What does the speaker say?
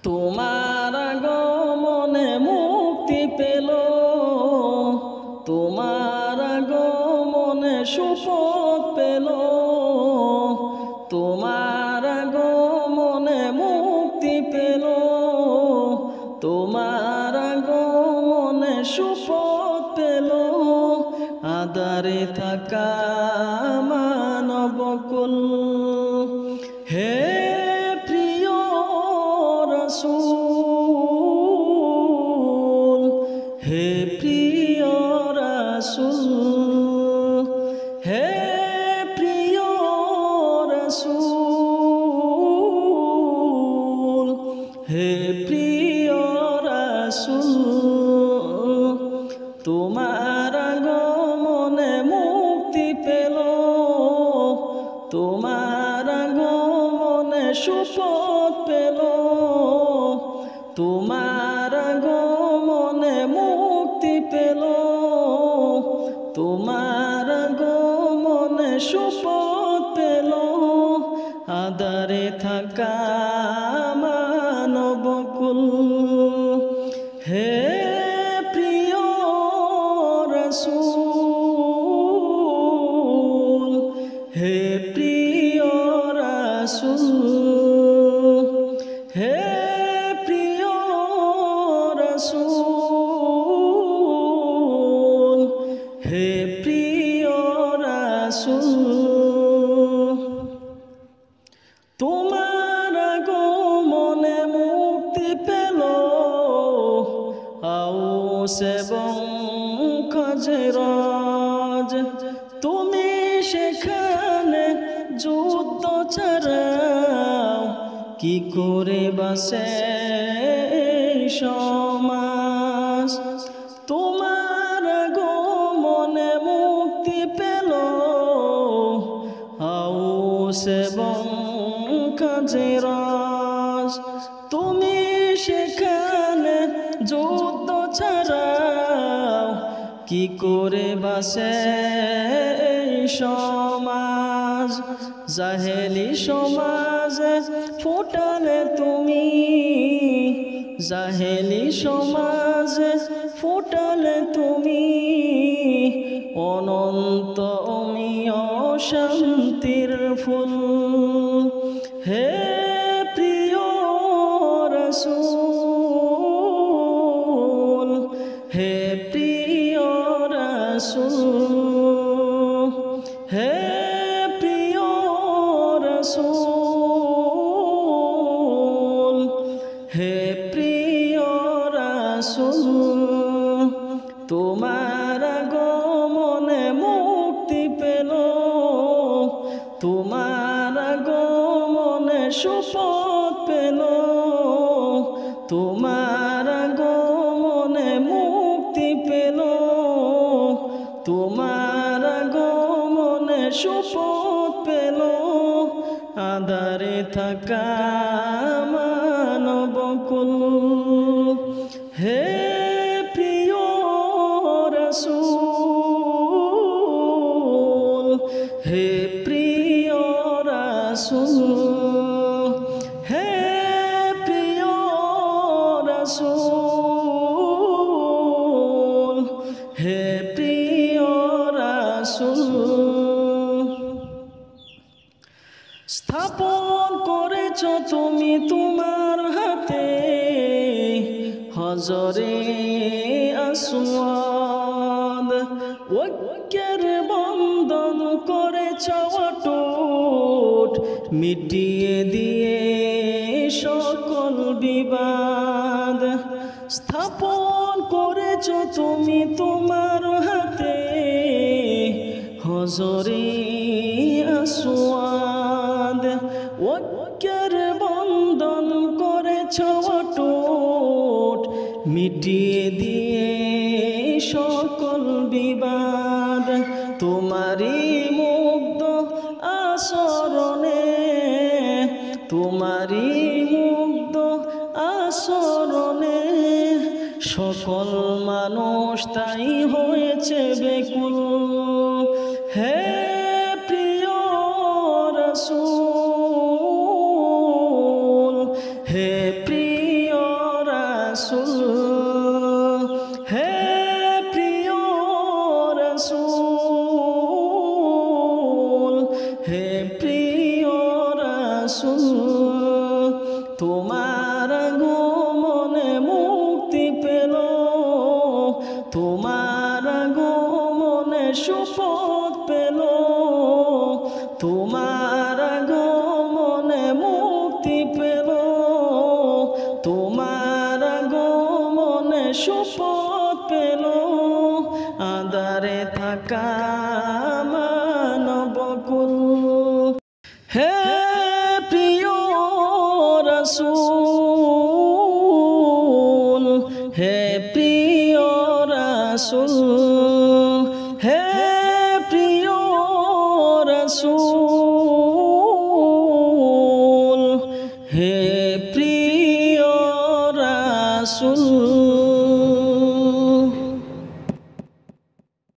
তোমার আগমনে মুক্তি পেল, তোমার আগমনে সুপথ পেল, তোমার আগমনে মুক্তি পেল, তোমার আগমনে সুপথ পেল। আধারে থাকা মানবকুল, হে প্রিয় রাসূল, হে প্রিয় রাসূল, হে প্রিয় রাসূল, হে প্রিয় রাসূল। তোমার আগমনে মুক্তি পেল, তোমার আগমনে সুপথ পেল, তোমার আগমনে মুক্তি পেল, তোমার আগমনে সুপথ পেল। আধারে থাকা মানবকুল, হে প্রিয় রাসূল, হে প্রিয় রাসূল, হে প্রিয় রাসূল, হে প্রিয় রাসূল। তোমার আগমনে মুক্তি পেল আউস এবং খাজরাজ, তুমি সেখানে যুদ্ধ ছাড়াও কি করে বাসে সমাজ। তোমার আগমনে মুক্তি পেল আউস এবং খাজরাজ, তুমি সেখানে যুদ্ধ ছাড়াও কি করে বাসে সমাজ। জাহেলি সমাজে ফোটালে তুমি, জাহেলি সমাজে ফোটালে তুমি অনন্ত অমীয় শান্তির ফুল। হে প্রিয় রাসূল, হে প্রিয় রাসূল, হে প্রিয় রাসূল, হে প্রিয় রাসূল। তোমার আগমনে মুক্তি পেল, তোমার আগমনে সুপথ পেল, তোমার আগমনে মুক্তি পেল, তোমার আগমনে সুপথ পেল। আধারে থাকা মানবকুল, হে প্রিয় রাসূল, হে প্রিয় রাসূল, হে প্রিয় রাসূল, হে প্রিয় রাসূল। স্থাপন করেছ তুমি তোমার হাতে হজরে আসওয়াদ, ঐক্যের বন্ধন করেছ অটুট, মিটিয়ে দিয়ে সকল বিবাদ। স্থাপন করেছ তুমি তোমার হাতে হজরে আসওয়াদ, ঐক্যের বন্ধন করেছ অটুট, মিটিয়ে দিয়ে সকল বিবাদ। তোমারই মুগ্ধ আচরণে, তোমারই মুগ্ধ আচরণে সকল মানুষ তাই হয়েছে বেকুল। হে প্রিয় রাসূল, হে প্রিয় রাসূল হে প্রিয় রাসূল হে প্রিয় রাসূল তোমার আগমনে মুক্তি পেল তোমার আগমনে সুপথ পেল তোমার আগমনে মুক্তি পেল তোমার আগমনে সুপথ পেল আঁধারে থাকা মানবকুল হে প্রিয় রাসূল হে প্রিয় রাসূল হে প্রিয় রাসূল হে প্রিয় রাসূল